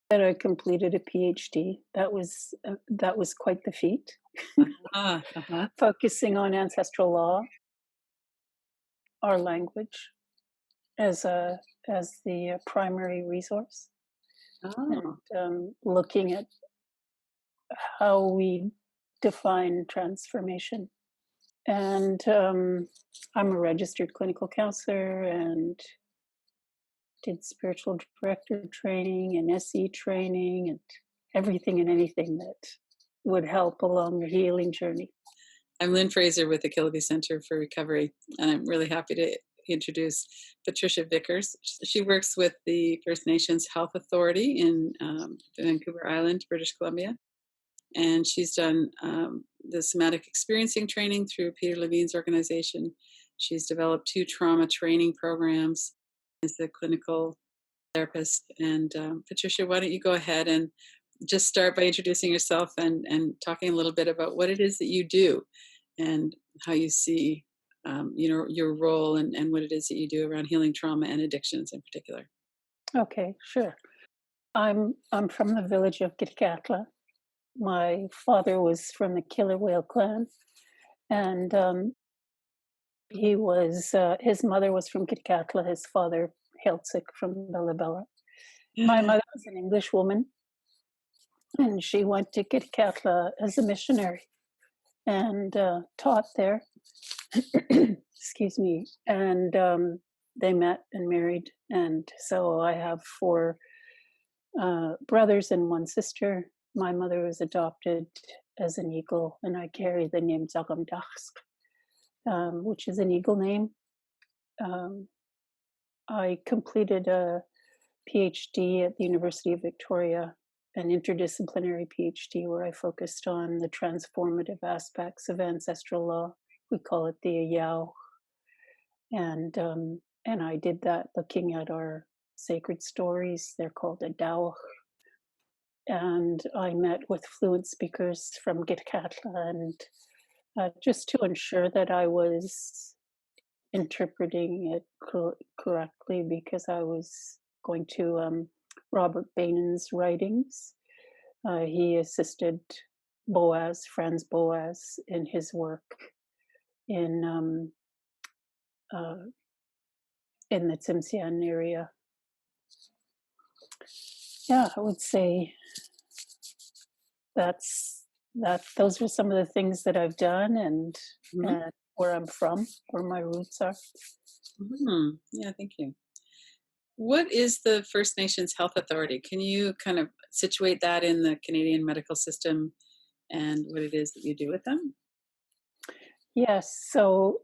that I completed a PhD. That was quite the feat. Ah, uh-huh. Focusing on ancestral law, our language, as a as the primary resource, and Oh, looking at how we define transformation. And I'm a registered clinical counselor and did spiritual director training and SE training and everything and anything that would help along the healing journey. I'm Lynn Fraser with the Kiloby Center for Recovery, and I'm really happy to introduce Patricia Vickers. She works with the First Nations Health Authority in Vancouver Island, British Columbia, and she's done the somatic experiencing training through Peter Levine's organization. She's developed 2 trauma training programs as a clinical therapist. And Patricia, why don't you go ahead and just start by introducing yourself and talking a little bit about what it is that you do and how you see your role and what it is that you do around healing trauma and addictions in particular. Okay, sure. I'm from the village of Kitkatla. My father was from the Killer Whale clan, and his mother was from Kitkatla. His father hailed sick from Bella Bella. My mother was an English woman, and she went to Kitkatla as a missionary and taught there. Excuse me. And they met and married. And so I have 4 brothers and 1 sister. My mother was adopted as an eagle, and I carry the name Zagamdachsk, which is an eagle name. Um, I completed a PhD at the University of Victoria, an interdisciplinary PhD where I focused on the transformative aspects of ancestral law. We call it the Yao, and I did that looking at our sacred stories. They're called a Dao, and I met with fluent speakers from Gitkatla, and just to ensure that I was interpreting it correctly, because I was going to Robert Bainen's writings. He assisted Franz Boas, in his work in uh, in the Tsimshian area. Yeah, I would say that's that. Those are some of the things that I've done, Mhm. and where I'm from, where my roots are. Yeah, thank you. What is the First Nations Health Authority? Can you kind of situate that in the Canadian medical system and what it is that you do with them? Yes, so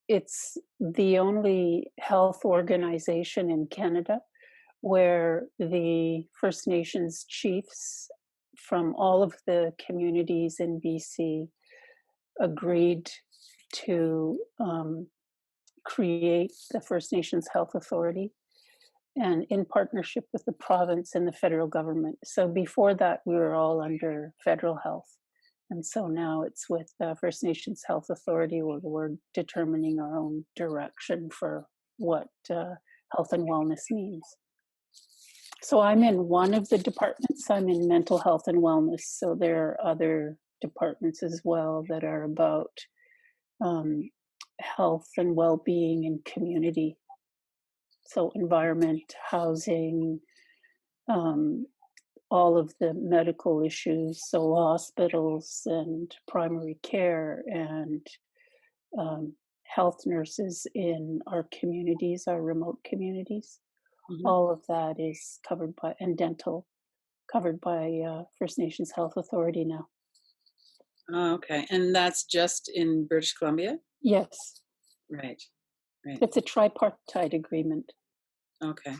it's the only health organization in Canada where the First Nations chiefs from all of the communities in BC agreed to create the First Nations Health Authority, and in partnership with the province and the federal government. So before that, we were all under federal health. And so now it's with the First Nations Health Authority where we're determining our own direction for what health and wellness means. So I'm in one of the departments. I'm in mental health and wellness. So there are other departments as well that are about um, health and well-being and community. So environment, housing, um, all of the medical issues, so hospitals and primary care and um, health nurses in our communities, our remote communities. Mhm. All of that is covered by, and dental covered by First Nations Health Authority now. Oh, okay. And that's just in British Columbia? Yes, Right, right. it's a tripartite agreement. Okay.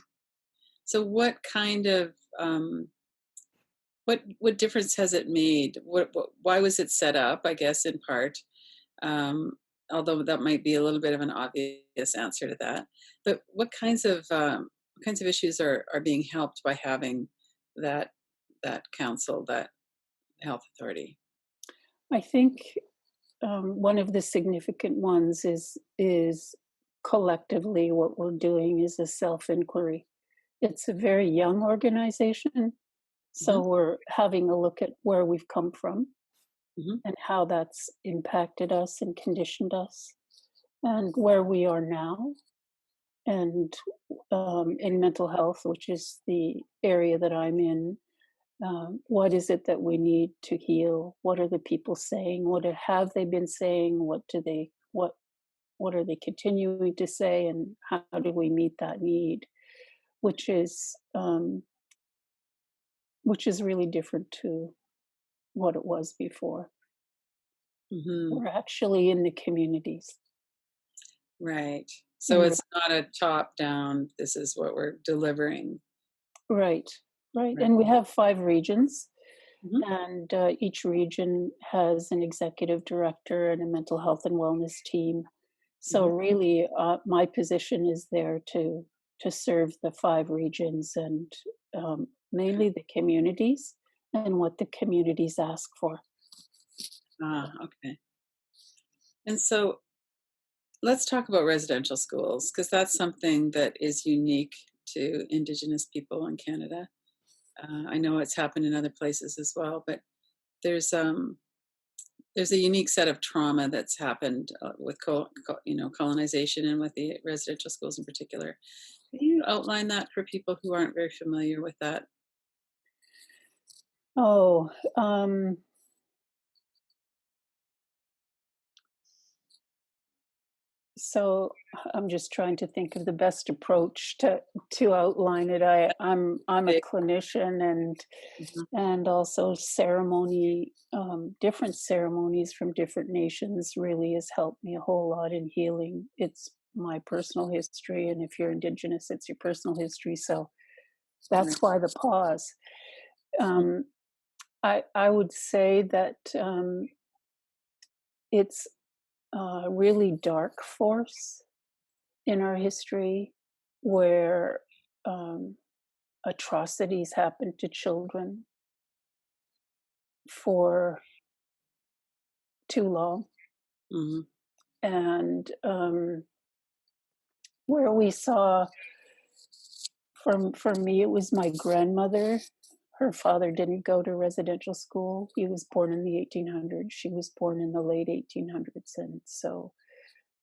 So what kind of what difference has it made? Why was it set up? I guess in part, um, although that might be a little bit of an obvious answer to that. But what kinds of issues are being helped by having that that council, that health authority? I think one of the significant ones is collectively what we're doing is a self inquiry. it's a very young organization. So Mhm, we're having a look at where we've come from mhm, and how that's impacted us and conditioned us, and where we are now. And in mental health, which is the area that I'm in, what is it that we need to heal? What are the people saying? Have they been saying? What are they continuing to say? And how do we meet that need? Which is um, which is really different to what it was before. mhm. We're actually in the communities. Right. So And it's not a top down, this is what we're delivering. right, right. Right. And we have 5 regions, Mhm, and each region has an executive director and a mental health and wellness team. So mhm. really, my position is there to serve the 5 regions and mainly the communities and what the communities ask for. Ah, okay. And so let's talk about residential schools because that's something that is unique to Indigenous people in Canada. I know it's happened in other places as well, but there's um, there's a unique set of trauma that's happened with colonization and with the residential schools in particular. Can you outline that for people who aren't very familiar with that? Oh, um, so I'm just trying to think of the best approach to outline it. I'm a Okay. clinician Mhm. and also different ceremonies from different nations really has helped me a whole lot in healing. It's my personal history, and if you're Indigenous, it's your personal history. So Right. that's why the pause. Um, I would say that it's a really dark force in our history where um, atrocities happen to children for too long. Mhm, And where we saw, for me, it was my grandmother. Her father didn't go to residential school. He was born in the 1800s. She was born in the late 1800s. And so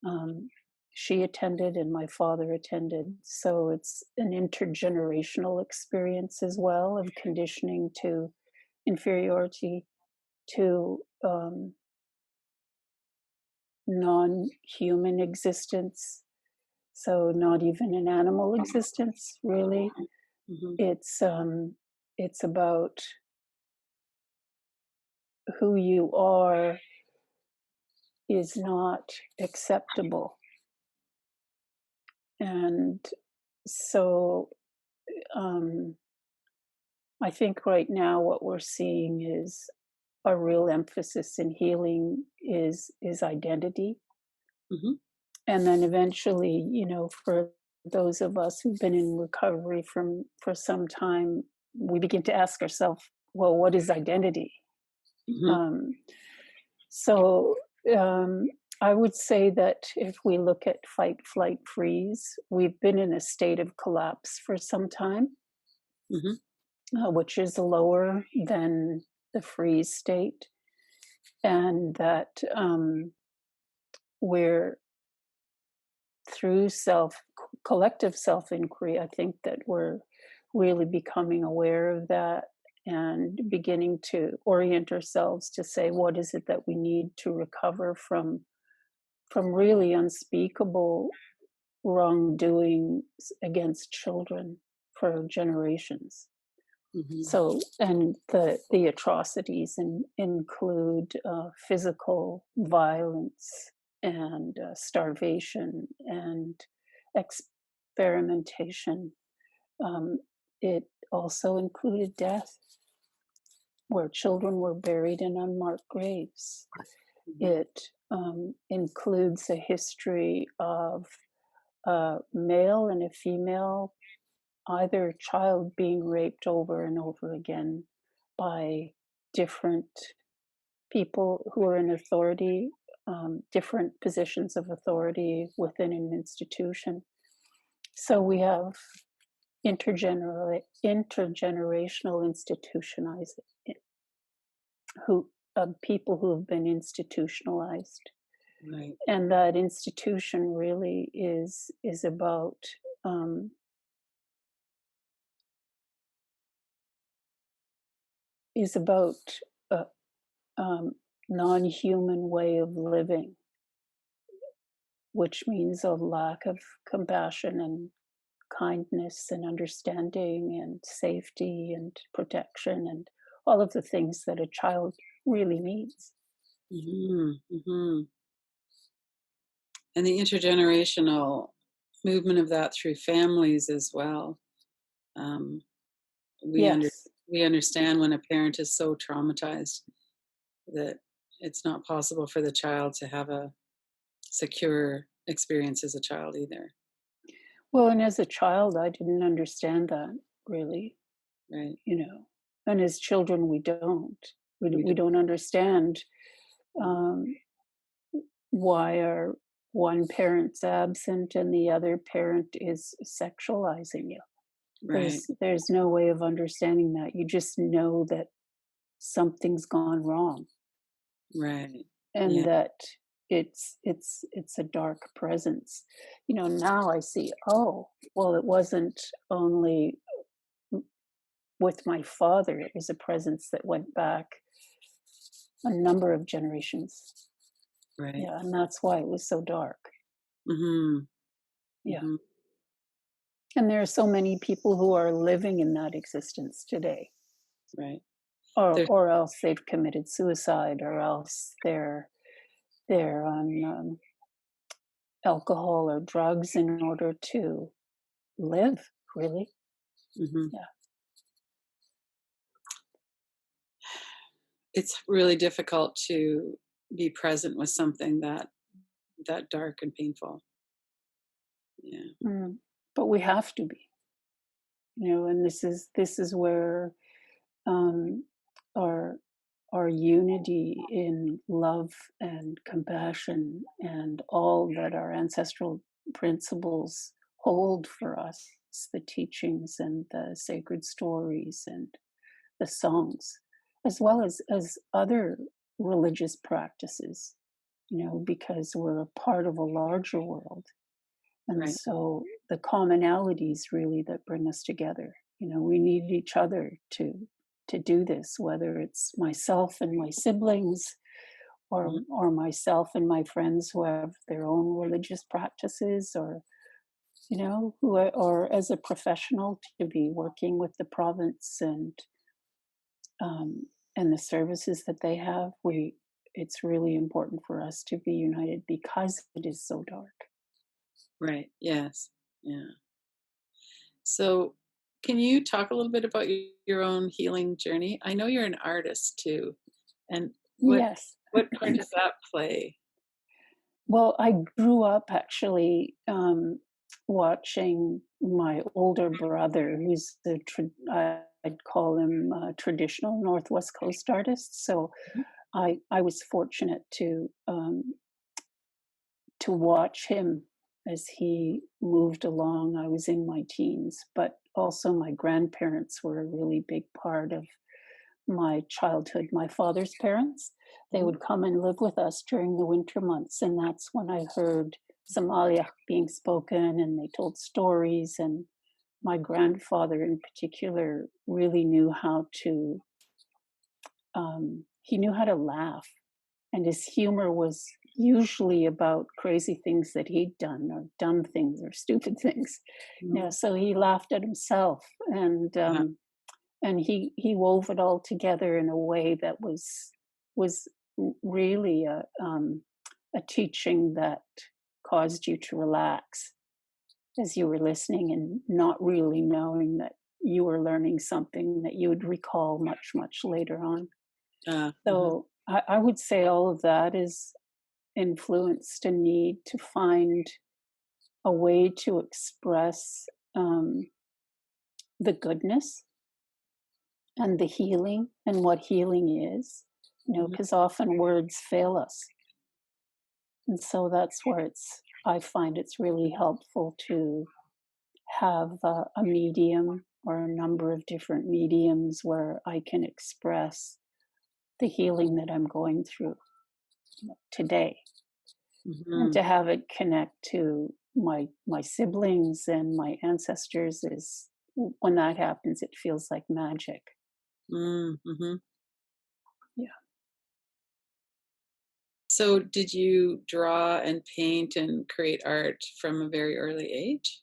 um, she attended and my father attended. So it's an intergenerational experience as well of conditioning to inferiority, to non human existence. So, not even an animal existence, really. mhm, It's, it's about who you are is not acceptable. And so, um, I think right now what we're seeing is a real emphasis in healing is identity. mhm, And then eventually, for those of us who've been in recovery for some time, we begin to ask ourselves, well, what is identity? mhm, Um, so um, I would say that if we look at fight, flight, freeze, we've been in a state of collapse for some time, mhm, which is lower than the freeze state, and that we're through collective self inquiry. I think that we're really becoming aware of that and beginning to orient ourselves to say what is it that we need to recover from really unspeakable wrongdoing against children for generations. mhm, So, and the atrocities include physical violence and starvation and experimentation. Um, it also included death, where children were buried in unmarked graves. mhm, It includes a history of a male and a female, either child being raped over and over again by different people who are in authority, different positions of authority within an institution. So we have intergenerational who people who have been institutionalized, Right. and that institution really um, is about a non-human way of living, which means a lack of compassion and kindness and understanding and safety and protection and all of the things that a child really needs. Hmm. And the intergenerational movement of that through families as well. Um, we under Yes. we understand when a parent is so traumatized that it's not possible for the child to have a secure experience as a child either. Well, and as a child, I didn't understand that really, Right. you know. And as children, we don't. We We don't. don't understand um, why are one parent's absent and the other parent is sexualizing you. Right. There's no way of understanding that. You just know that something's gone wrong, Right. and Yeah. that it's a dark presence. Now I see, oh, well, it wasn't only with my father, it was a presence that went back a number of generations. Right. Yeah, and that's why it was so dark. Hmm. Yeah. Hmm. And there are so many people who are living in that existence today, Right. or There's else they've committed suicide, or else they're on alcohol or drugs in order to live. Really, mhm. yeah, It's really difficult to be present with something that dark and painful. Yeah. mm. But we have to be, and this is where um, our our unity in love and compassion and all that our ancestral principles hold for us, the teachings and the sacred stories and the songs, as well as other religious practices, because we're a part of a larger world. And Right. so the commonalities really that bring us together. We need each other to do this, whether it's myself and my siblings, Mhm. or myself and my friends who have their own religious practices, or or as a professional to be working with the province um, and the services that they have. It's really important for us to be united because it is so dark. Right. Yes. Yeah. So, can you talk a little bit about your own healing journey? I know you're an artist too, and Yes. what part does that play? Well, I grew up actually watching my older brother, who's I'd call him a traditional Northwest Coast artist. So Mhm. I was fortunate to watch him as he moved along. I was in my teens, but also my grandparents were a really big part of my childhood. My father's parents, they Mhm. would come and live with us during the winter months, and that's when I heard Somalia being spoken, and they told stories. And my grandfather, in particular, really knew how to. He knew how to laugh, and his humor was usually about crazy things that he'd done, or dumb things, or stupid things. Mhm. So he laughed at himself, and Uh-huh. he wove it all together in a way that was really a teaching that caused you to relax as you were listening, and not really knowing that you were learning something that you would recall much later on. Uh-huh. So I would say all of that is influenced a need to find a way to express um, the goodness and the healing and what healing is, Mhm. because often words fail us. And so that's where I find it's really helpful to have a medium or a number of different mediums where I can express the healing that I'm going through today, and Mhm. to have it connect to my siblings and my ancestors is, when that happens, it feels like magic. Mhm. Yeah. So, did you draw and paint and create art from a very early age?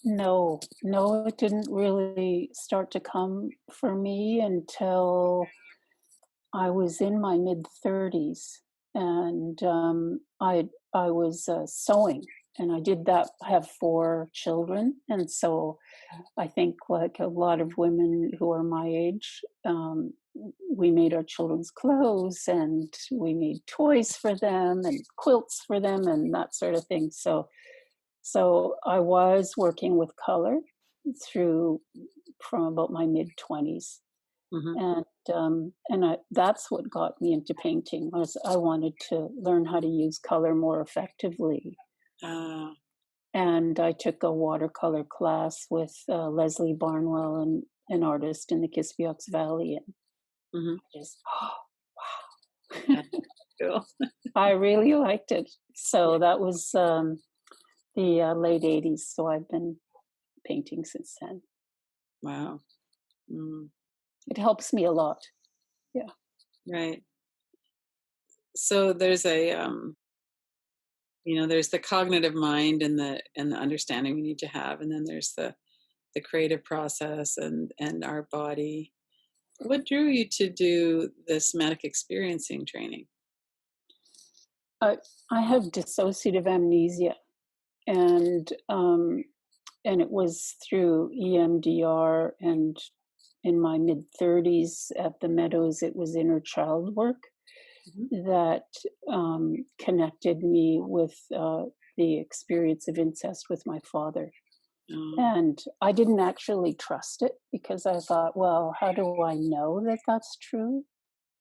No, no, it didn't really start to come for me until I was in my mid 30s, and I was sewing, and I did that. I have 4 children, and so I think, like a lot of women who are my age, we made our children's clothes, and we made toys for them, and quilts for them, and that sort of thing. So I was working with color through from about my mid 20s, Mhm. that's what got me into painting. Was I wanted to learn how to use color more effectively, Ah, and I took a watercolor class with Leslie Barnwell, and an artist in the Kispiox Valley, and mhm. I just Yeah, cool. I really liked it. Yeah. So that was the late '80s. So I've been painting since then. Wow. Mm, It helps me a lot. Yeah. right. So there's a there's the cognitive mind and the understanding we need to have, and then there's the creative process and our body. What drew you to do the somatic experiencing training? I I have dissociative amnesia, and it was through EMDR, and in my mid 30s at the Meadows, it was inner child work Mhm. that connected me with the experience of incest with my father. Um, And I didn't actually trust it because I thought, well, how do I know that that's true?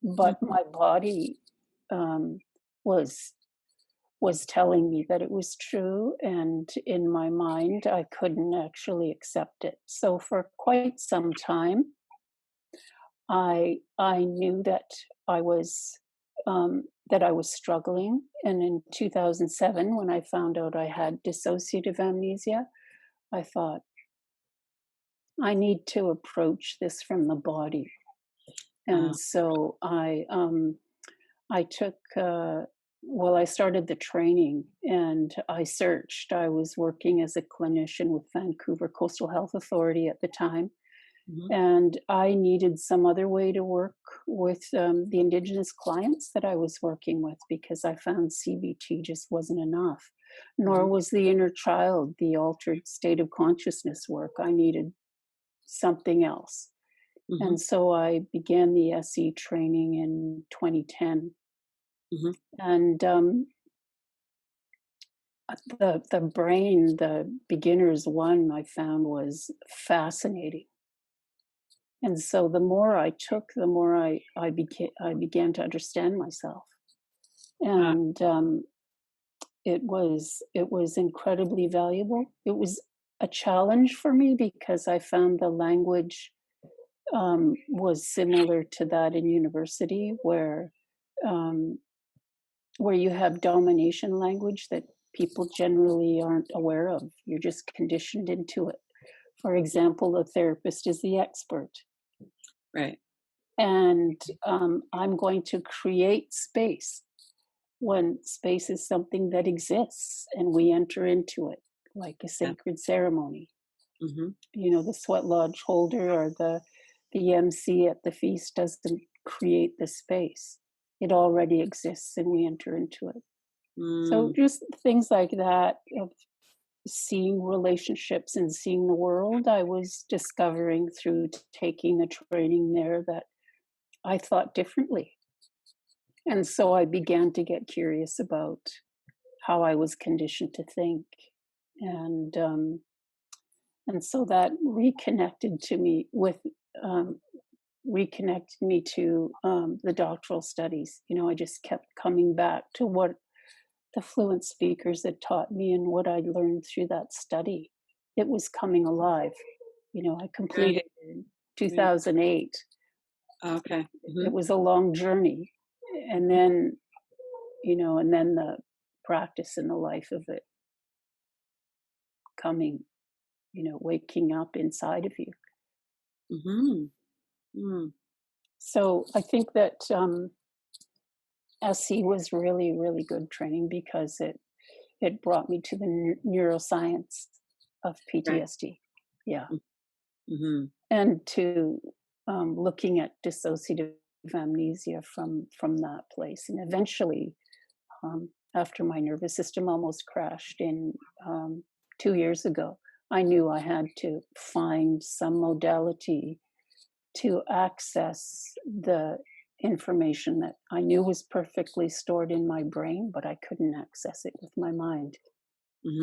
But mhm. my body um, was was telling me that it was true, and in my mind I couldn't actually accept it. So for quite some time I knew that I was struggling, and in 2007 when I found out I had dissociative amnesia, I thought I need to approach this from the body. uh, And so I took, well, I started the training, and I searched. I was working as a clinician with Vancouver Coastal Health Authority at the time, mhm. and I needed some other way to work with the Indigenous clients that I was working with, because I found CBT just wasn't enough, nor Mhm. was the inner child, the altered state of consciousness work. I needed something else. Mhm. And so I began the SE training in 2010. Mhm. And the brain, the beginner's one, I found was fascinating. And so the more I took, the more I began to understand myself. Uh, And it was incredibly valuable. It was a challenge for me because I found the language was similar to that in university, um, where you have domination language that people generally aren't aware of. You're just conditioned into it. For example, the therapist is the expert, right. and I'm going to create space when space is something that exists and we enter into it like a Yeah. sacred ceremony. Mhm. The sweat lodge holder or the MC at the feast doesn't create the space. It already exists and we enter into it. So Mm. just things like that of seeing relationships and seeing the world, I was discovering through taking the training there that I thought differently. And so I began to get curious about how I was conditioned to think. And so that um, reconnected me to the doctoral studies. I just kept coming back to what the fluent speakers had taught me and what I learned through that study. it was coming alive. I completed Right, in right. 2008. Okay. It Mhm, was a long journey. And mhm, then, the practice and the life of it coming, waking up inside of you. mhm, mm. So I think that SE was really, really good training because it brought me to the neuroscience of Right. PTSD. Yeah. Mm, mhm. And to looking at dissociative amnesia from that place. And eventually, after my nervous system almost crashed in 2 years ago, I knew I had to find some modality to access the information that I knew was perfectly stored in my brain, but I couldn't access it with my mind.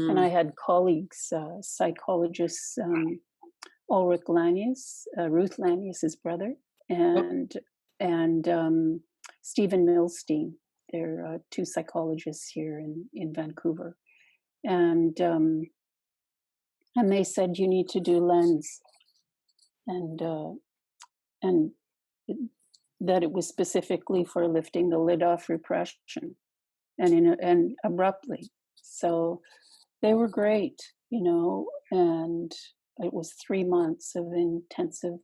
And I Mhm. had colleagues, psychologists, Ulrich Lanius, Ruth Lanius's brother, Oh, and Stephen Milstein. They're two psychologists here in Vancouver, and um, and they said you need to do lens, and and it, that it was specifically for lifting the lid off repression, and abruptly. So they were great, and it was 3 months of intensive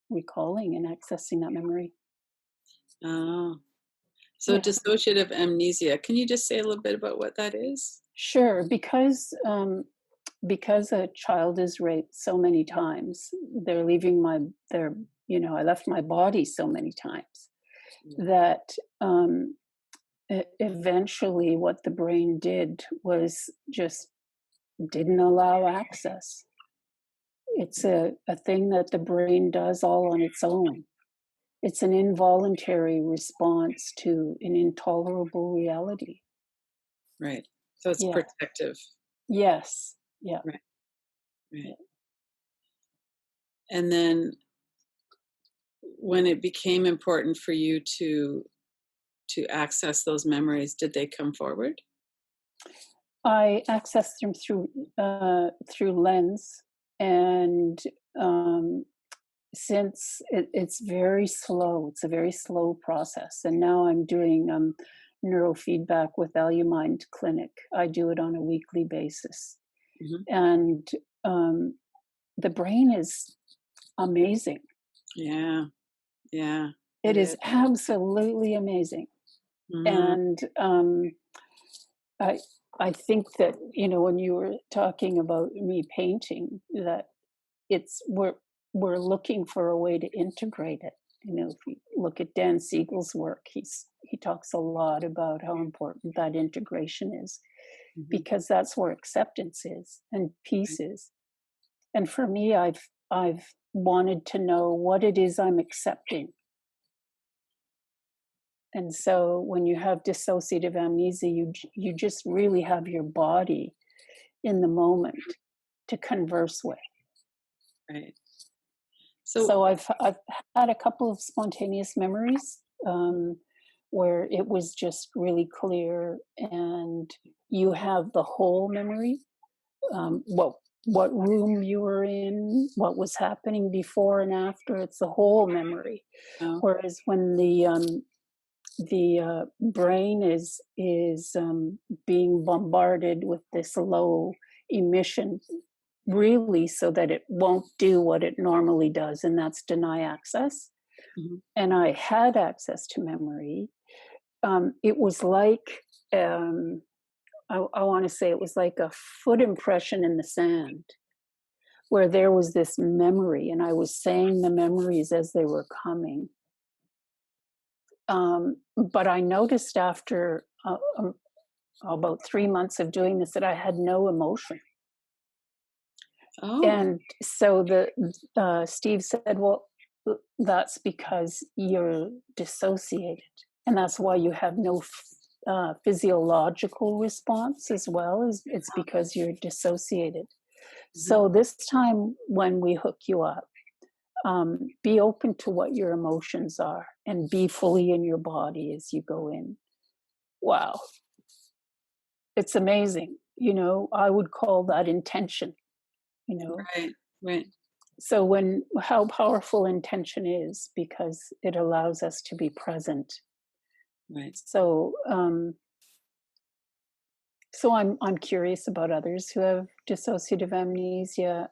recalling and accessing that memory. oh. So Yeah, dissociative amnesia, can you just say a little bit about what that is? sure. Because a child is raped so many times, they're leaving my their I left my body so many times Mm, that eventually what the brain did was just didn't allow access. It's a thing that the brain does all on its own. It's an involuntary response to an intolerable reality. right. So it's Yeah. protective. Yes. Yeah. Right, Yeah. right. And then when it became important for you to access those memories, did they come forward? I access them through Lens, and um, since it's very slow, it's a very slow process. And now I'm doing neurofeedback with Alumind Clinic. I do it on a weekly basis, Mhm. and um, the brain is amazing. Yeah, yeah, it It is is. absolutely amazing, Mhm. and I I think that when you were talking about me painting, that it's we're looking for a way to integrate it. If you look at Dan Siegel's work, he talks a lot about how important that integration is, Mhm. because that's where acceptance is and peace Right. is. And for me, I've wanted to know what it is I'm accepting. And so when you have dissociative amnesia, you just really have your body in the moment to converse with. Right. So So I've had a couple of spontaneous memories, where it was just really clear, and you have the whole memory, what room you were in, what was happening before and after. It's the whole memory. oh, Whereas when the brain is being bombarded with this low emission, really, so that it won't do what it normally does, and that's deny access. mhm. And I had access to memory. It was like, I want to say, it was like a foot impression in the sand, where there was this memory, and I was saying the memories as they were coming. But I noticed after about 3 months of doing this that I had no emotion. Oh, And so the Steve said, "Well, that's because you're dissociated, and that's why you have no physiological response as well. As it's because you're dissociated. mhm. So this time when we hook you up, be open to what your emotions are, and be fully in your body as you go in. Wow, it's amazing. I would call that intention, you know. Right. Right. So how powerful intention is, because it allows us to be present. Right. So I'm curious about others who have dissociative amnesia,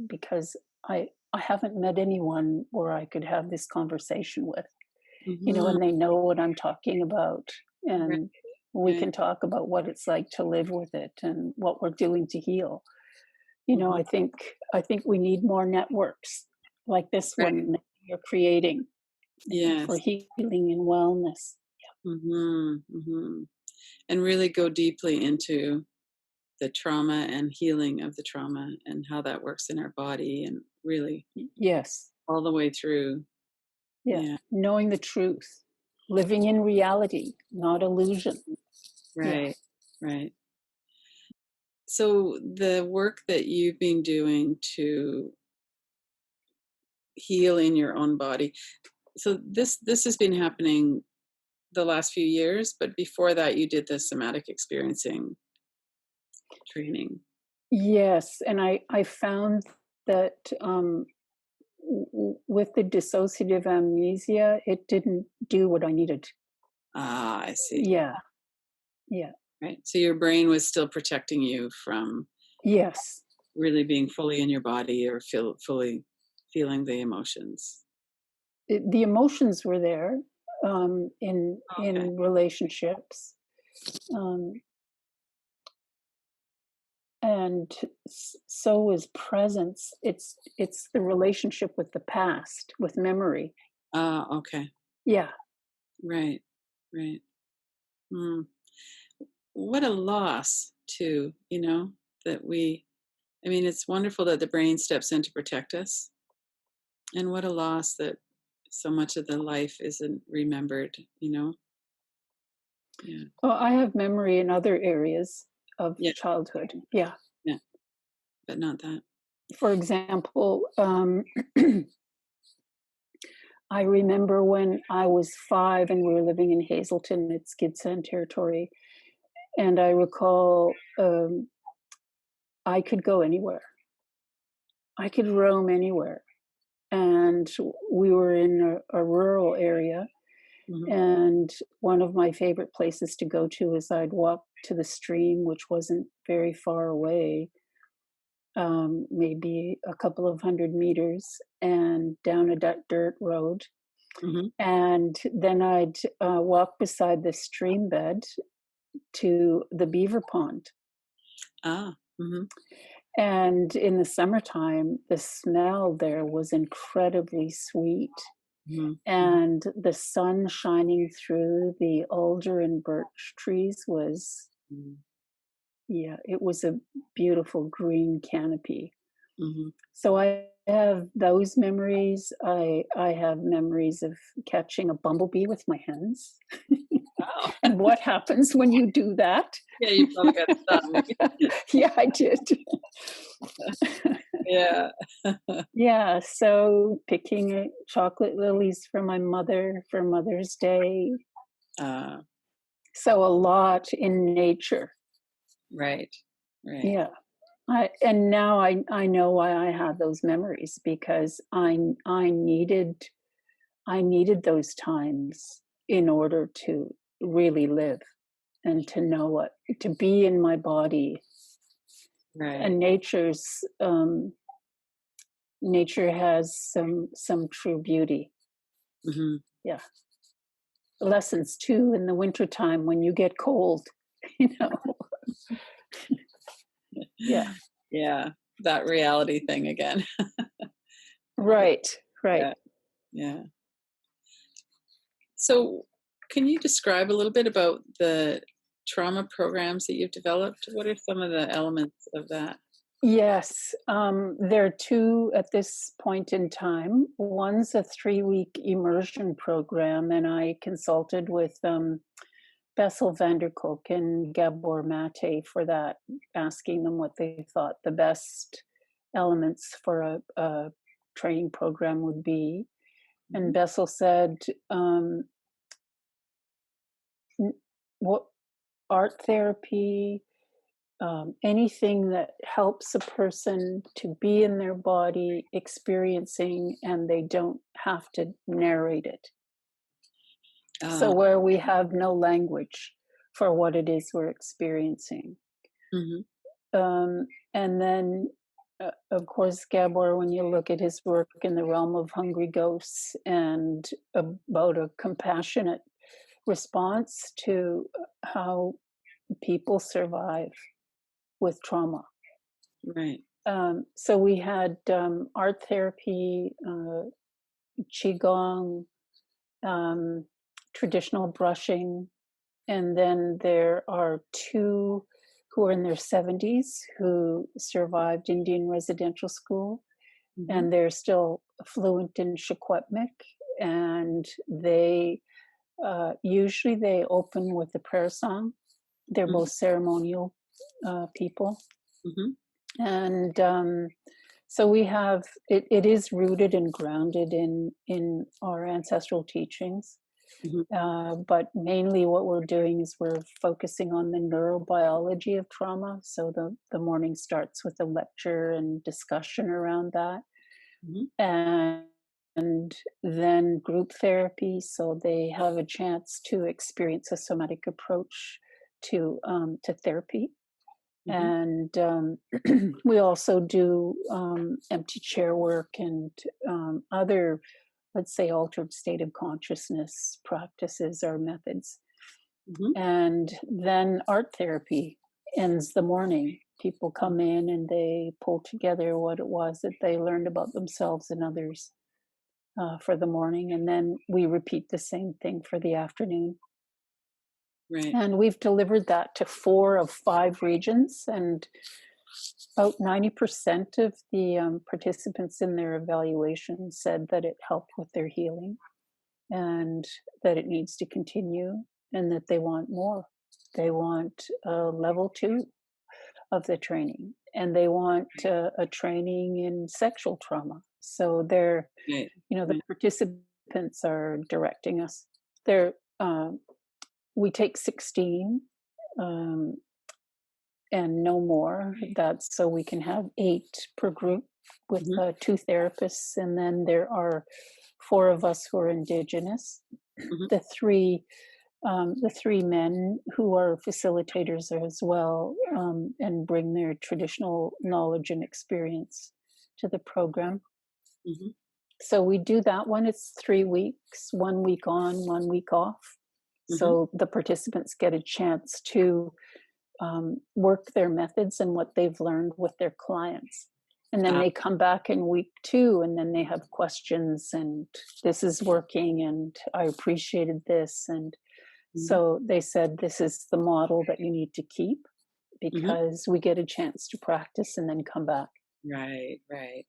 because I haven't met anyone where I could have this conversation with, Hmm. and they know what I'm talking about, Right. and we Right. can talk about what it's like to live with it and what we're doing to heal. Hmm. I think we need more networks like this Right. one that you're creating, for Yes. healing and wellness. Hmm. Hmm. And really go deeply into the trauma and healing of the trauma and how that works in our body, and really Yes, all the way through. yeah. Yeah. Knowing the truth, living in reality, not illusion. Yeah. Right. Right. So the work that you've been doing to heal in your own body. So this has been happening the last few years, but before that you did the somatic experiencing training. Yes, and I found that, with the dissociative amnesia, it didn't do what I needed. Ah, I see. Yeah, yeah, Right. So your brain was still protecting you from yes. really being fully in your body or fully feeling the emotions. The emotions were there, Okay. in relationships, um, and so was presence. It's the relationship with the past, with memory. Ah, okay. Yeah. Right. Right. Mm. What a loss too, that I mean, it's wonderful that the brain steps in to protect us. And what a loss that so much of the life isn't remembered. Yeah. Well, I have memory in other areas of Yeah. childhood. Yeah. Yeah. But not that. For example, I remember when I was 5 and we were living in Hazelton, it's Gibson territory, and I recall, I could go anywhere. I could roam anywhere, and we were in a rural area, Hmm. and one of my favorite places to go to is I'd walk to the stream, which wasn't very far away, maybe a couple of 100 meters, and down a dirt road. Hmm. And then I'd walk beside the stream bed to the beaver pond. Ah. Hmm. And in the summertime, the smell there was incredibly sweet. Hmm. Hmm. And the sun shining through the alder and birch trees was, yeah, it was a beautiful green canopy. Hmm. So I have those memories. I have memories of catching a bumblebee with my hands. Wow. And what happens when you do that? Yeah, you probably got stung. Yeah, I did. Yeah. Yeah, so picking chocolate lilies for my mother for Mother's Day. uh, So a lot in nature. right. Right. Yeah. And now I know why I have those memories, because I needed those times in order to really live and to know what to be in my body. Right. And nature has some true beauty. Hmm. Yeah. Lessons too in the wintertime when you get cold, you know. Yeah. Yeah. That reality thing again. Right. Right. Yeah. Yeah. So, can you describe a little bit about the trauma programs that you've developed? What are some of the elements of that? Yes. There are two at this point in time. One's a 3-week immersion program, and I consulted with Bessel van der Kolk and Gabor Mate for that, asking them what they thought the best elements for a training program would be. And Mhm. Bessel said, what art therapy, anything that helps a person to be in their body experiencing and they don't have to narrate it. So, Uh, where we have no language for what it is we're experiencing. mhm, And then, of course, Gabor, when you look at his work in the realm of hungry ghosts and about a compassionate response to how people survive with trauma. right. So we had art therapy, qigong, um, traditional brushing, and then there are two who are in their 70s who survived Indian residential school, Mhm, and they're still fluent in Secwepemc, and they usually they open with a prayer song. They're mhm, both ceremonial people, mhm, and so we have it is rooted and grounded in our ancestral teachings, mhm. but mainly what we're doing is we're focusing on the neurobiology of trauma. So the morning starts with a lecture and discussion around that, Mhm. and then group therapy, so they have a chance to experience a somatic approach to therapy. Mhm. And we also do empty chair work and other, let's say, altered state of consciousness practices or methods. Mhm. And then art therapy ends the morning. People Mhm. come in and they pull together what it was that they learned about themselves and others for the morning. And then we repeat the same thing for the afternoon. Right. And we've delivered that to 4 of 5 regions. And about 90% of the participants in their evaluation said that it helped with their healing and that it needs to continue and that they want more. They want level 2 of the training and they want a training in sexual trauma. So they're, Right. the Right. participants are directing us. They're, we take 16 um, and no more. That's so we can have 8 per group with Mhm. 2 therapists. And then there are 4 of us who are Indigenous. Mhm. The three men who are facilitators as well, and bring their traditional knowledge and experience to the program. Mhm. So we do that one. It's 3 weeks, 1 week on, 1 week off. Mhm. So the participants get a chance to work their methods and what they've learned with their clients. And then Ah, they come back in week 2 and then they have questions and this is working and I appreciated this. And mhm. so they said, this is the model that you need to keep Mhm. because we get a chance to practice and then come back. Right. Right.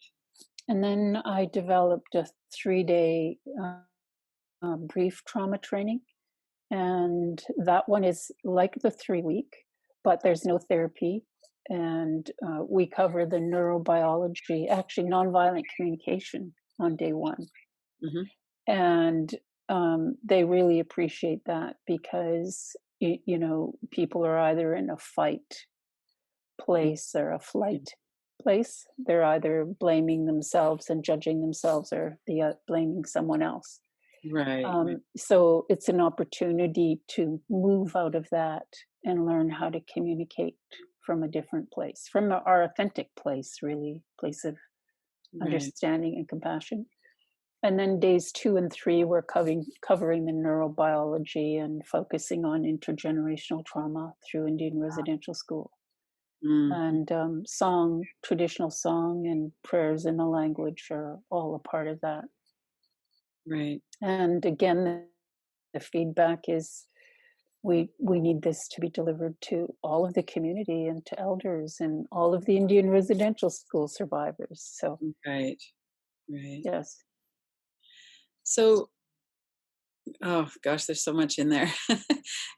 And then I developed a 3-day brief trauma training. And that one is like the 3 week, but there's no therapy. And we cover the neurobiology, actually, nonviolent communication on day one. Mhm. And they really appreciate that because, people are either in a fight Mhm. place or a Yeah. flight place. They're either blaming themselves and judging themselves or blaming someone else. Right. Right. So it's an opportunity to move out of that and learn how to communicate from a different place, from our authentic place, really, place of Right. understanding and compassion. And then days 2 and 3, we're covering the neurobiology and focusing on intergenerational trauma through Indian residential school. Mhm. And song, traditional song, and prayers in the language are all a part of that. Right. And again, the feedback is we need this to be delivered to all of the community and to elders and all of the Indian residential school survivors. So Right. Right. yes, So, oh gosh, there's so much in there.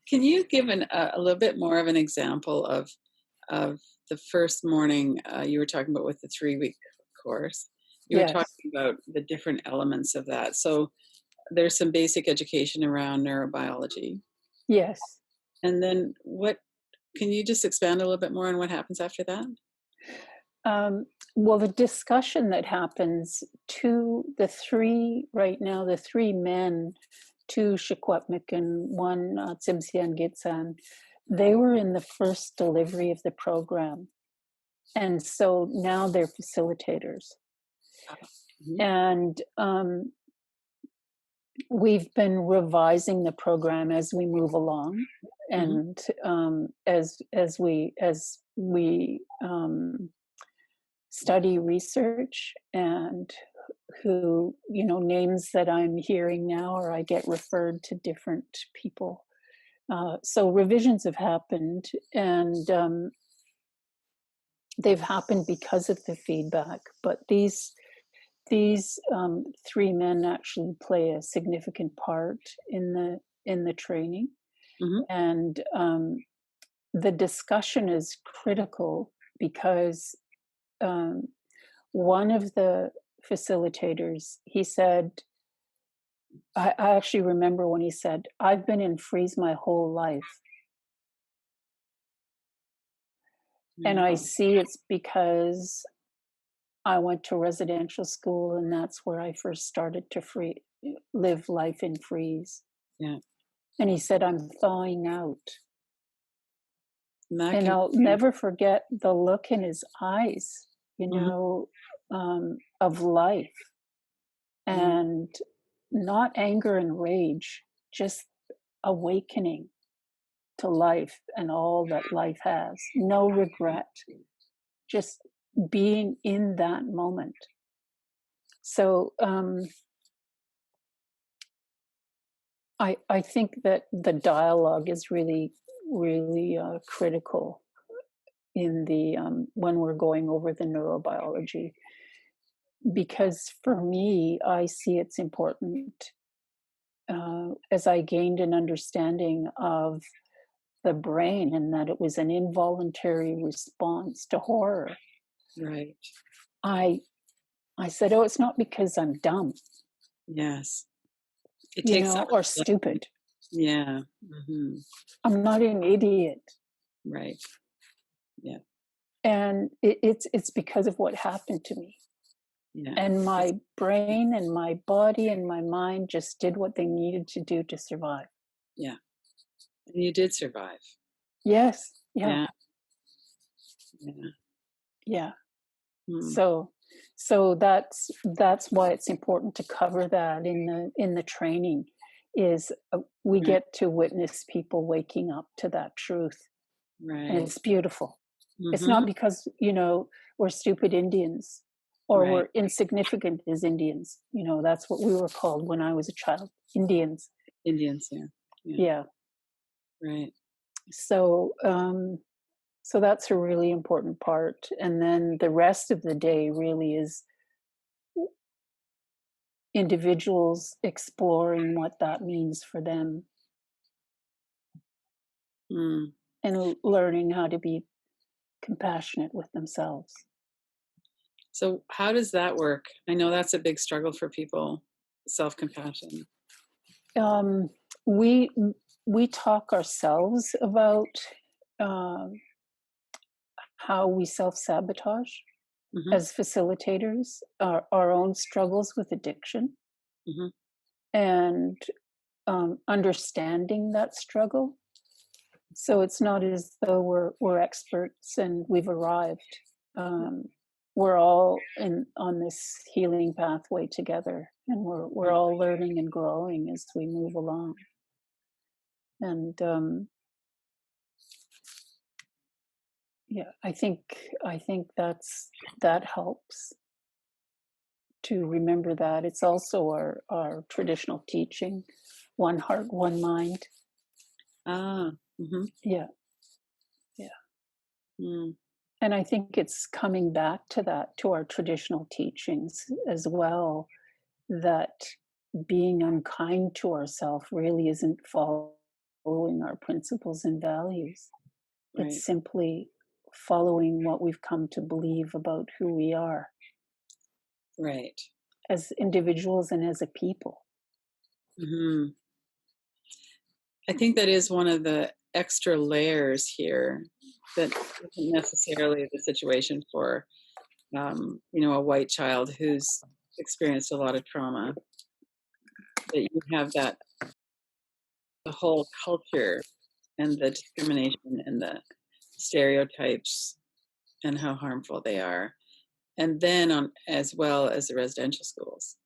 Can you give a little bit more of an example of the first morning you were talking about with the 3 week course? You were yes, talking about the different elements of that. So there's some basic education around neurobiology. yes. And then can you just expand a little bit more on what happens after that? Um, well, the discussion that happens to the three right now, the three men, two Shikwatmik and one Tsimshian Gitsan, they were in the first delivery of the program. And so now they're facilitators. Mhm. And we've been revising the program as we move along. Mhm. And as we study research and who names that I'm hearing now, or I get referred to different people. So revisions have happened, and they've happened because of the feedback. But these three men actually play a significant part in the training, Mhm. and the discussion is critical because um, one of the facilitators, he said, I actually remember when he said, I've been in freeze my whole life. And I Wow. see it's because I went to residential school and that's where I first started to live life in freeze. Yeah. And he said, I'm thawing out. And that And can I'll be. never forget the look in his eyes, Mhm. of life, Yeah. and not anger and rage, just awakening to life and all that life has. No regret, just being in that moment. So I think that the dialogue is really critical in the when we're going over the neurobiology, because for me, I see it's important as I gained an understanding of the brain and that it was an involuntary response to horror. Right. I I said, "Oh, it's not because I'm dumb, Yes. It takes some or of the blame. stupid. Yeah. Mhm. I'm not an idiot." Right. Yeah. And it's because of what happened to me. Yeah. And It's my brain and my body and my mind just did what they needed to do to survive. yeah. And you did survive. Yes. Yeah. Yeah. Yeah. Yeah. Mm. So that's why it's important to cover that in the training, is we Right. get to witness people waking up to that truth, and Right. it's beautiful. It's not Mhm. because we're stupid Indians or Right. we're insignificant as Indians. That's what we were called when I was a child, Indians. Indians, yeah. Yeah. Yeah. Right. So so that's a really important part, and then the rest of the day really is individuals exploring what that means for them Mm. and learning how to be compassionate with themselves. So how does that work? I know that's a big struggle for people, self-compassion. Um, we we talk ourselves about um, how we self sabotage Mhm. as facilitators, our own struggles with addiction, Mhm. and understanding that struggle. So it's not as though we're experts and we've arrived. Um, we're all on this healing pathway together, and we're Right. all learning and growing as we move along. And yeah, I think that helps to remember that. It's also our traditional teaching: one heart, one mind. Ah. Mhm. Yeah, yeah. Mm. And I think it's coming back to that, to our traditional teachings as well, that being unkind to ourselves really isn't following our principles and values. Right. It's simply following what we've come to believe about who we are Right. as individuals and as a people. Mhm. I think that is one of the extra layers here that isn't necessarily the situation for, a white child who's experienced a lot of trauma. That you have that the whole culture and the discrimination and the stereotypes and how harmful they are. And then on as well as the residential schools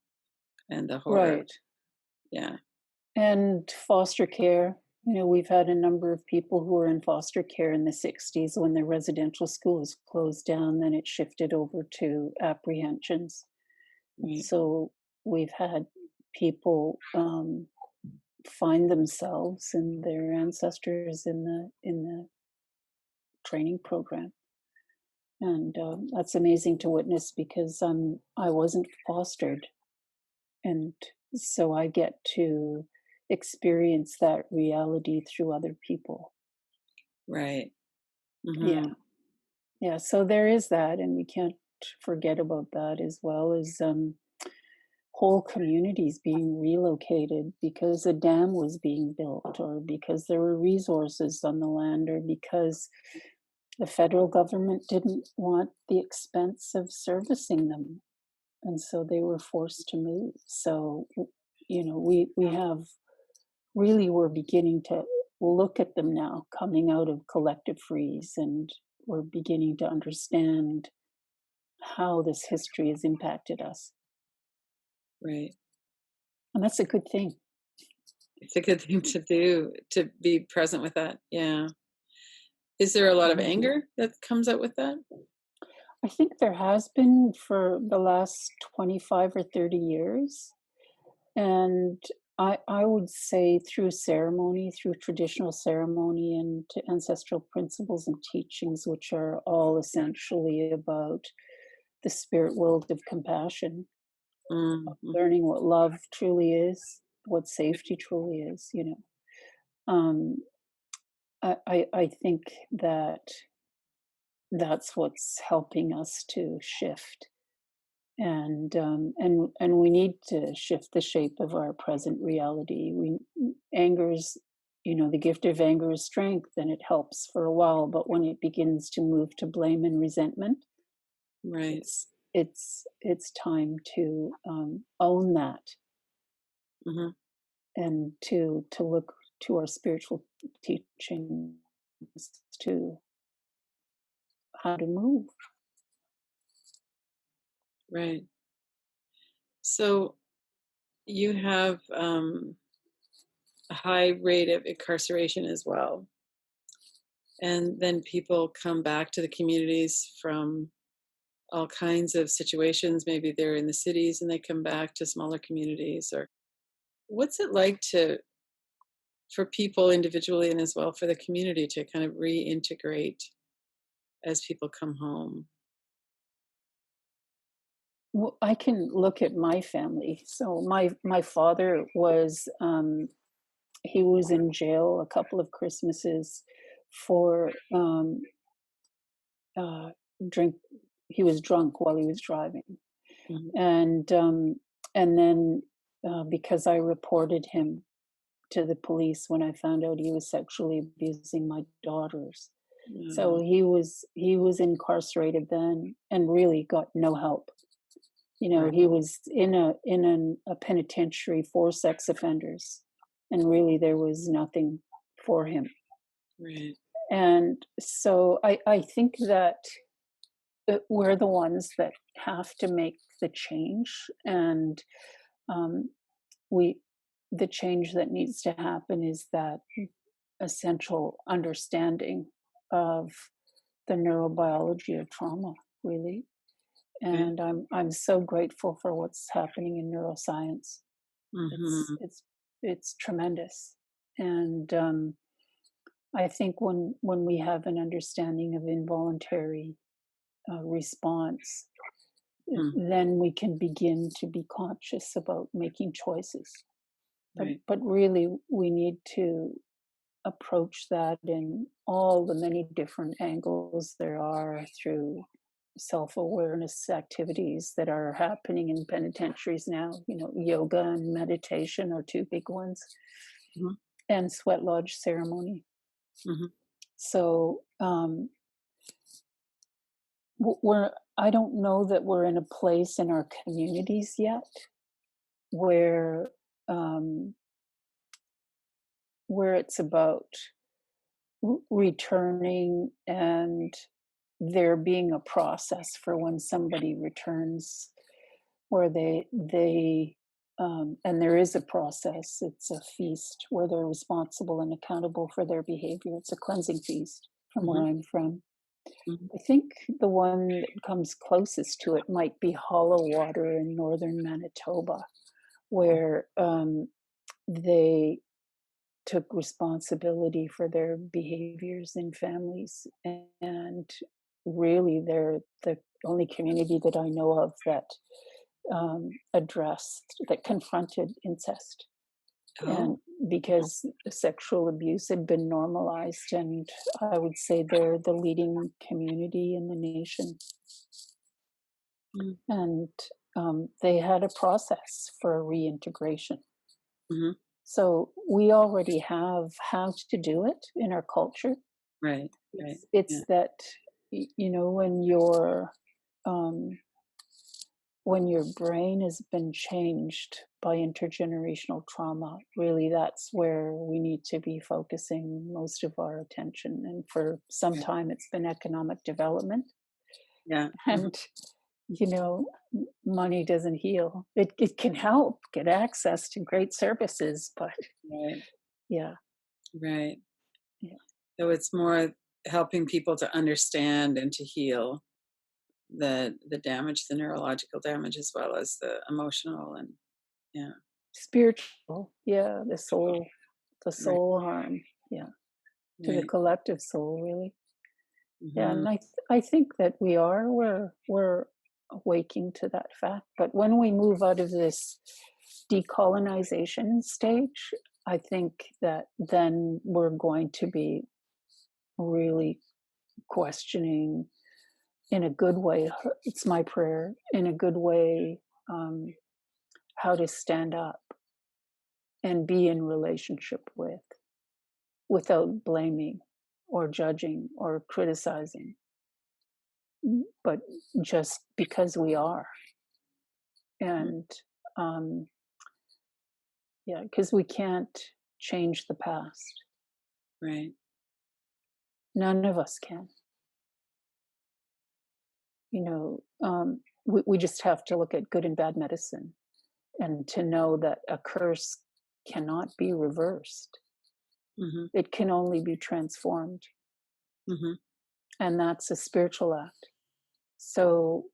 and the horror. Right. Yeah. And foster care. We've had a number of people who were in foster care in the 60s when the residential schools closed down, then it shifted over to apprehensions. Right. So we've had people find themselves and their ancestors in the training program. And that's amazing to witness because I wasn't fostered, and so I get to experience that reality through other people. Right. Yeah, Hmm. yeah. So there is that, and we can't forget about that, as well as whole communities being relocated because a dam was being built, or because there were resources on the land, or because the federal government didn't want the expense of servicing them, and so they were forced to move. So we have really, we're beginning to look at them now coming out of collective freeze, and we're beginning to understand how this history has impacted us, Right. and that's a good thing. It's a good thing to do, to be present with that. Yeah. Is there a lot of Yeah. anger that comes out with that? I think there has been for the last 25 or 30 years. And I would say through ceremony, through traditional ceremony and to ancestral principles and teachings, which are all essentially about the spirit world of compassion, Mhm. learning what love truly is, what safety truly is. Um, I think that that's what's helping us to shift, and we need to shift the shape of our present reality. We Anger's, the gift of anger is strength, and it helps for a while, but when it begins to move to blame and resentment, Right. it's time to own that, Mhm. and to look to our spiritual teachings to how to move. Right. So you have a high rate of incarceration as well. And then people come back to the communities from all kinds of situations. Maybe they're in the cities and they come back to smaller communities. Or what's it like to for people individually and as well for the community to kind of reintegrate as people come home? Well, I can look at my family. So my father was he was in jail a couple of Christmases for uh, drink. He was drunk while he was driving, Mhm. and um, and then because I reported him to the police when I found out he was sexually abusing my daughters. So Mm, he was incarcerated then, and really got no help. right, He was in a penitentiary for sex offenders, and really there was nothing for him. right, And so I think that we're the ones that have to make the change, and um, we the change that needs to happen is that essential understanding of the neurobiology of trauma, really. right. And I'm so grateful for what's happening in neuroscience. It's Mhm. it's it's tremendous, and I think when we have an understanding of involuntary response, Mm, then we can begin to be conscious about making choices. But right, but really, we need to approach that in all the many different angles there are through self-awareness activities that are happening in penitentiaries now. Yoga and meditation are two big ones, mhm, and sweat lodge ceremony. Mhm. So we're, I don't know that we're in a place in our communities yet where um, where it's about returning and there being a process for when somebody returns where they and there is a process. It's a feast where they're responsible and accountable for their behavior. It's a cleansing feast from where Mhm. I'm from. Mhm. I think the one that comes closest to it might be Hollow Water in northern Manitoba, where they took responsibility for their behaviors in families. And really, they're the only community that I know of that that confronted incest. And Oh. because sexual abuse had been normalized, and I would say they're the leading community in the nation. Mm. And they had a process for reintegration. Mhm. So we already have how to do it in our culture. Right, right. It's Yeah. that you know um, when your brain has been changed by intergenerational trauma, really that's where we need to be focusing most of our attention. And for some Right. time, it's been economic development. Yeah. Mhm. And you know, money doesn't heal. It can help get access to great services, but Right, yeah, right. yeah. So it's more helping people to understand and to heal the damage, the neurological damage, as well as the emotional and yeah. Spiritual, yeah, the Right, soul harm, yeah, to the right. collective soul, really. Yeah, Mhm. and I think that we're awaking to that fact. But when we move out of this decolonization stage, I think that then we're going to be really questioning in a good way. It's my prayer in a good way, um, how to stand up and be in relationship with without blaming or judging or criticizing, but just because we are. Mm. And um, yeah, because we can't change the past. Right. None of us can. You know, we just have to look at good and bad medicine and to know that a curse cannot be reversed. Mhm. It can only be transformed. Mhm. And that's a spiritual act. So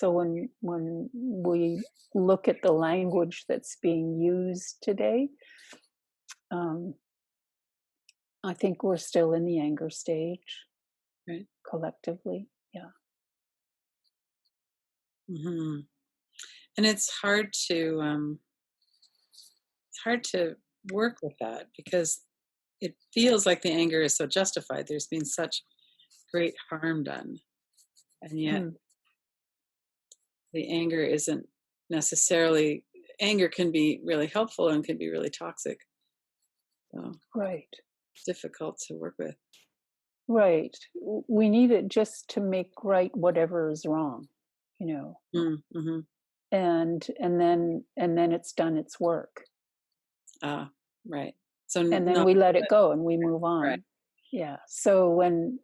when we look at the language that's being used today, um, I think we're still in the anger stage Right. collectively. Yeah. Mhm. And it's hard to work with that because it feels like the anger is so justified. There's been such great harm done, and yet Mm, the anger isn't necessarily anger can be really helpful and can be really toxic. So right. it's difficult to work with. Right. We need it just to make right whatever is wrong, you know. Mm, mhm. And then it's done its work. Ah, right. So And then not we let it go and we move right. on. Yeah. So when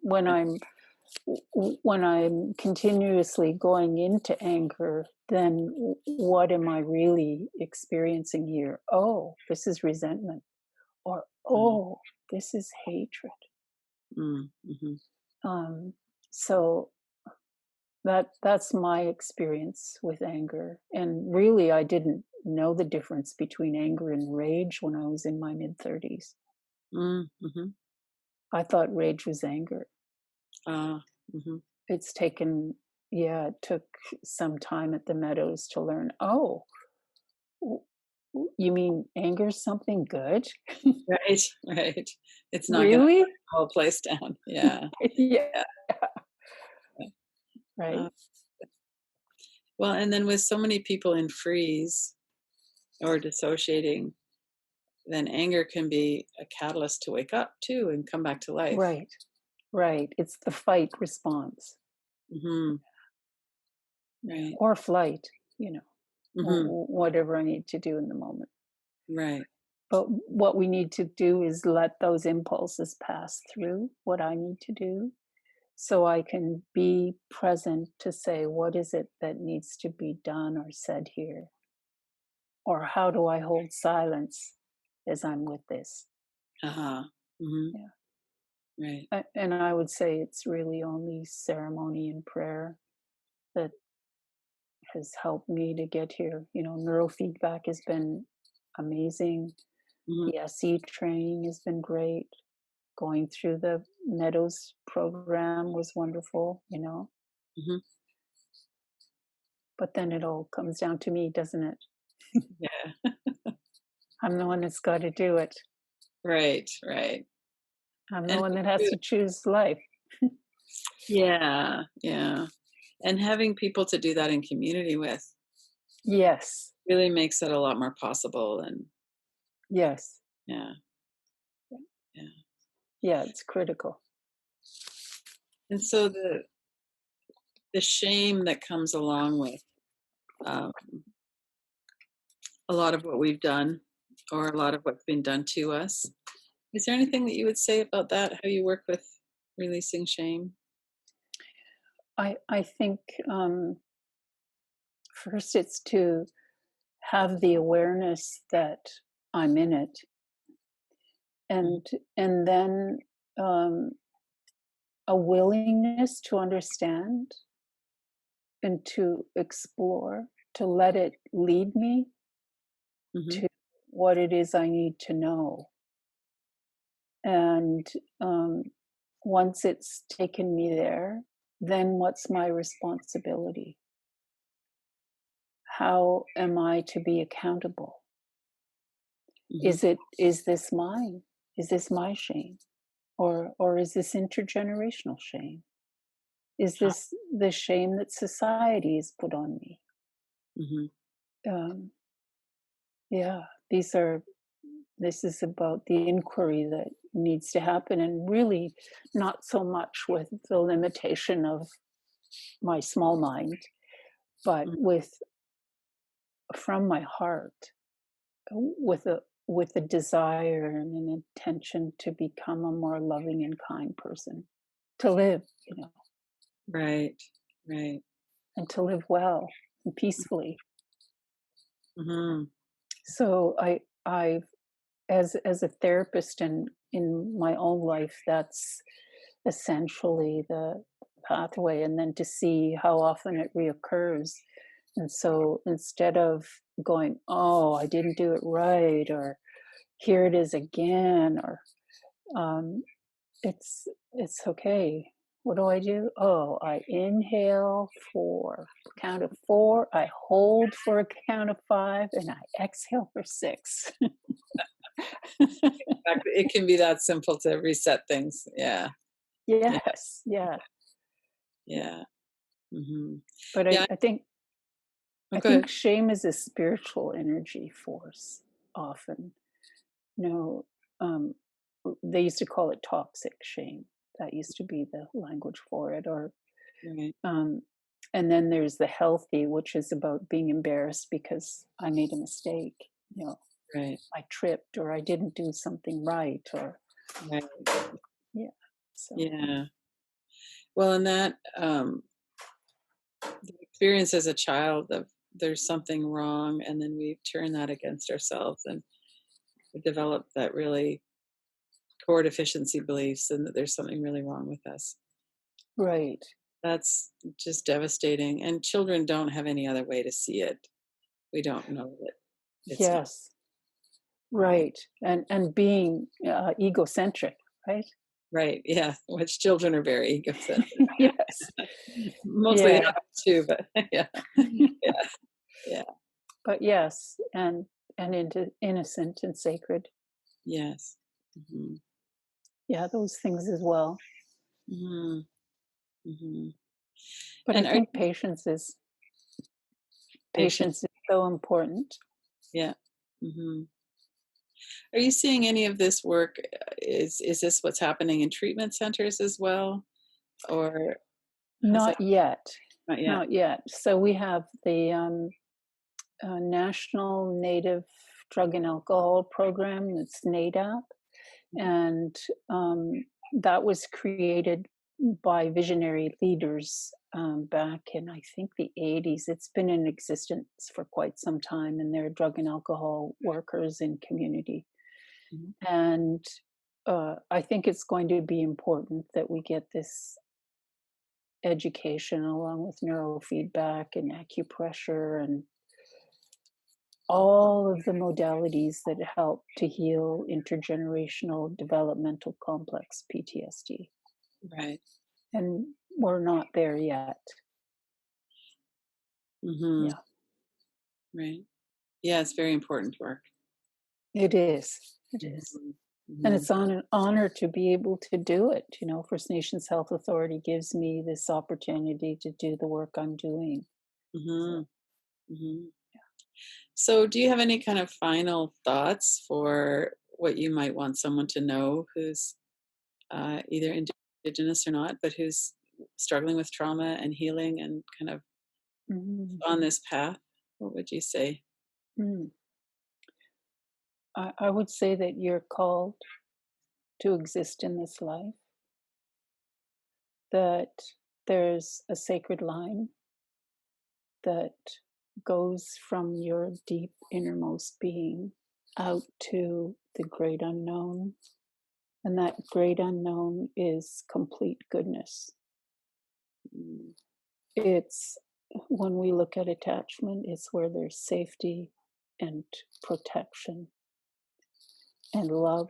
I'm continuously going into anger, then what am I really experiencing here? Oh, this is resentment, or Mm, oh, this is hatred. mhm. Um, so that's my experience with anger. And really, I didn't know the difference between anger and rage when I was in my mid 30s. Mhm. I thought rage was anger. Ah, mhm. It's taken, yeah, it took some time at the Meadows to learn, oh, w- you mean anger's something good? Right, right. It's not gonna Really? burn the whole place down. Yeah, Yeah, yeah, yeah. right. Uh, well, and then with so many people in freeze or dissociating, then anger can be a catalyst to wake up too and come back to life. Right. Right. It's the fight response Hmm. Right. or flight, you know, Hmm. whatever I need to do in the moment. Right. But what we need to do is let those impulses pass through what I need to do so I can be present to say, what is it that needs to be done or said here? Or how do I hold silence as I'm with this? Uh-huh. Hmm. Yeah. Right. And I would say it's really only ceremony and prayer that has helped me to get here. You know, neurofeedback has been amazing. Hmm. The SE training has been great. Going through the Meadows program was wonderful, you know. Hmm. But then it all comes down to me, doesn't it? Yeah. I'm the one that's got to do it. Right. Right. I'm the And one that has to choose life. yeah. Yeah. And having people to do that in community with Yes. really makes it a lot more possible. And Yes. yeah. Yeah. Yeah, it's critical. And so the shame that comes along with um, a lot of what we've done or a lot of what's been done to us. Is there anything that you would say about that? How you work with releasing shame? I think first it's to have the awareness that I'm in it, Mhm. and then um, a willingness to understand and to explore, to let it lead me Mhm. to what it is I need to know. And um, once it's taken me there, then what's my responsibility? How am I to be accountable? Mhm. Is this mine? Is this my shame? Or is this intergenerational shame? Is Huh. this the shame that society has put on me? Mhm. Um, yeah, this is about the inquiry that needs to happen, and really not so much with the limitation of my small mind, but Mm. with from my heart, with a desire and an intention to become a more loving and kind person, to live, you know, Right. Right. and to live well and peacefully. Mhm. So I as a therapist and in my own life, that's essentially the pathway, and then to see how often it reoccurs. And so instead of going, oh, I didn't do it right, or here it is again, or um, it's okay. What do I do? Oh, I inhale for count of 4, I hold for a count of 5, and I exhale for 6. Exactly. It can be that simple to reset things. Yeah. Yeah. Yes, yeah. Yeah. Mhm. But Yeah. Oh, I go ahead. think shame is a spiritual energy force often. You know, they used to call it toxic shame. That used to be the language for it. Or Right. um, and then there's the healthy, which is about being embarrassed because I made a mistake. You know, Right. I tripped, or I didn't do something right, or Right. yeah. So Yeah. Well, and that the experience as a child of there's something wrong, and then we turn that against ourselves and we develop that really core deficiency beliefs and that there's something really wrong with us. right, That's just devastating. And children don't have any other way to see it. We don't know that it's not yes, right. right, and being egocentric, right? Right. Yeah. Which children are very egocentric. Yes, Mostly yeah. adults too, but yeah. Yeah. Yeah. But yes, and into innocent and sacred. Yes. Hmm. Yeah, those things as well. Hmm. Hmm. But I And are think you patient? patience is so important. Yeah. Hmm. Are you seeing any of this work? Is this what's happening in treatment centers as well, or has that Not yet, not yet? not yet. So we have the National Native Drug and Alcohol Program, it's NADAP, and that was created by visionary leaders back in, I think, the 80s. It's been in existence for quite some time, and they're drug and alcohol workers in community. Mhm. And I think it's going to be important that we get this education along with neurofeedback and acupressure and all of the modalities that help to heal intergenerational developmental complex PTSD. Right. And we're not there yet. Hmm. Yeah, Right. Yeah, it's very important work. it is. It is. Hmm. And Hmm. it's an honor to be able to do it. You know, First Nations Health Authority gives me this opportunity to do the work I'm doing. Hmm. So, Hmm. So, do you have any kind of final thoughts for what you might want someone to know who's either Indigenous or not, but who's struggling with trauma and healing and kind of mm, on this path? What would you say? mm. I would say that you're called to exist in this life, that there's a sacred line that goes from your deep innermost being out to the great unknown. And that great unknown is complete goodness. Mm. It's when we look at attachment, it's where there's safety and protection and love,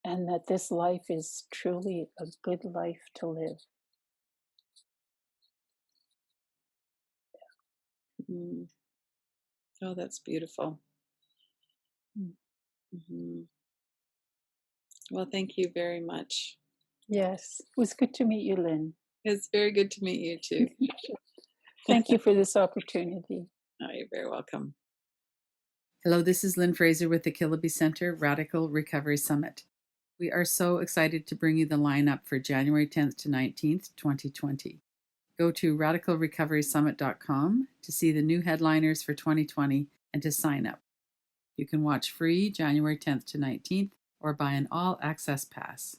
and that this life is truly a good life to live. Mm. Oh, that's beautiful. Mm. Hmm. Well, thank you very much. Yes, it was good to meet you, Lynn. It's very good to meet you too, Patricia. Thank you for this opportunity. Oh, you're very welcome. Hello, this is Lynn Fraser with the Kiloby Center Radical Recovery Summit. We are so excited to bring you the lineup for January 10th to 19th, 2020. Go to radicalrecoverysummit.com to see the new headliners for 2020 and to sign up. You can watch free January 10th to 19th or buy an all access pass.